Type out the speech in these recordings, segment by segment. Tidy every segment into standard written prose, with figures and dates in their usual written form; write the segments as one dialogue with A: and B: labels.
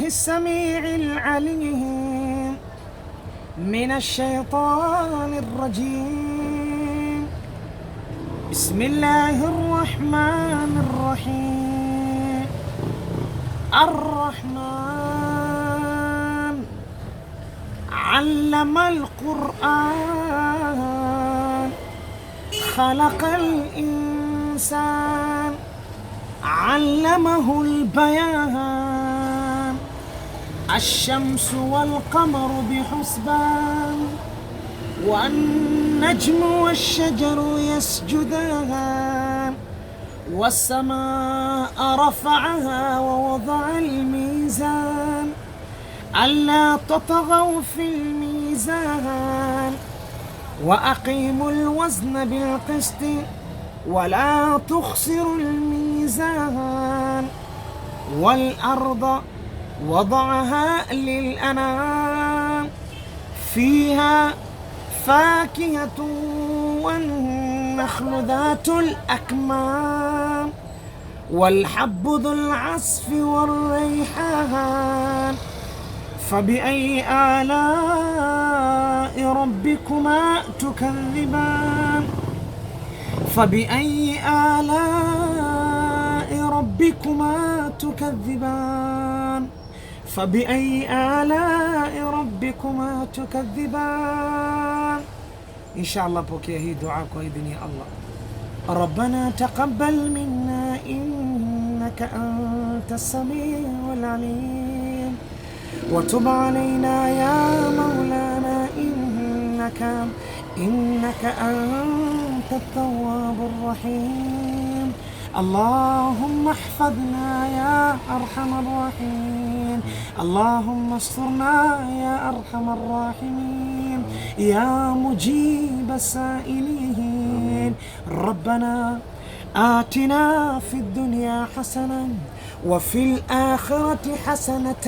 A: السميع العليم من الشيطان الرجيم. بسم الله الرحمن الرحيم. الرحمن علم القرآن خلق الإنسان علمه البيان. الشمس والقمر بحسبان والنجم والشجر يسجدان والسماء رفعها ووضع الميزان ألا تطغوا في الميزان وأقيموا الوزن بالقسط ولا تخسروا الميزان. والأرض وضعها للأنام فيها فاكهة والنخل ذات الأكمام والحب ذو العصف والريحان. فبأي آلاء ربكما تكذبان؟ فبأي آلاء ربكما تكذبان؟ فبأي آلاء ربكما تكذبان؟ إن شاء الله بوكي هي دعاك وإذن يا الله. ربنا تقبل منا إنك أنت السميع العليم وتب علينا يا مولانا إنك أنت التواب الرحيم. اللهم احفظنا يا أرحم الراحمين. اللهم استرنا يا أرحم الراحمين يا مجيب السائلين. ربنا آتنا في الدنيا حسنة وفي الآخرة حسنة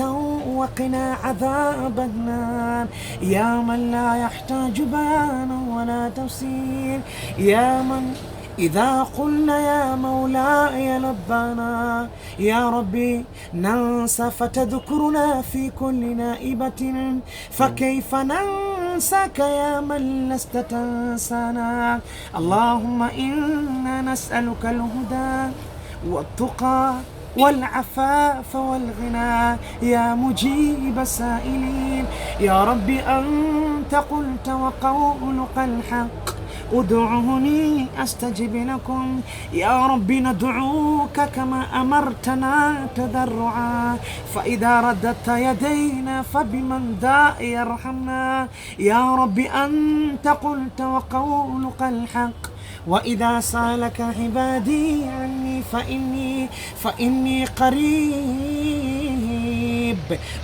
A: وقنا عذاب النار. يا من لا يحتاج بيان ولا تفسير، يا من إذا قلنا يا مولاي لبانا. يا ربي ننسى فتذكرنا في كل نائبة، فكيف ننساك يا من لست تنسانا. اللهم إنا نسألك الهدى والتقى والعفاف والغنى يا مجيب السائلين. يا رب أنت قلت وقولك الحق ادعوني أستجب لكم. يا رب ندعوك كما أمرتنا تضرعا، فإذا رددت يدينا فبمن ذا يرحمنا. يا رب أنت قلت وقولك الحق وإذا سألك عبادي عني فإني قريب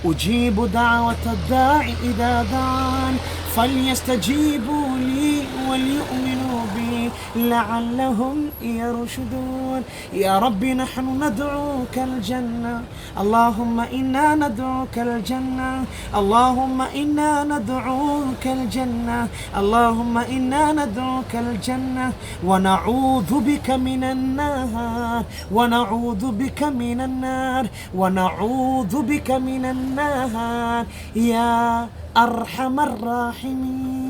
A: أجيب دعوة الداعي إذا دعان، فليستجيبوا لي وليؤمنوا بي لعلهم يرشدون. يا رب نحن ندعوك الجنة، اللهم إنا ندعوك الجنة، اللهم إنا ندعوك الجنة، اللهم إنا ندعوك الجنة ونعوذ بك من النار، ونعوذ بك من النار، ونعوذ بك من النار يا أرحم الراحمين.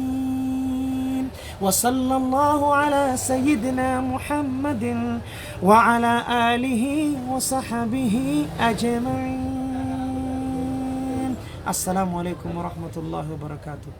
A: وصلى الله على سيدنا محمد وعلى آله وصحبه أجمعين. السلام عليكم ورحمة الله وبركاته.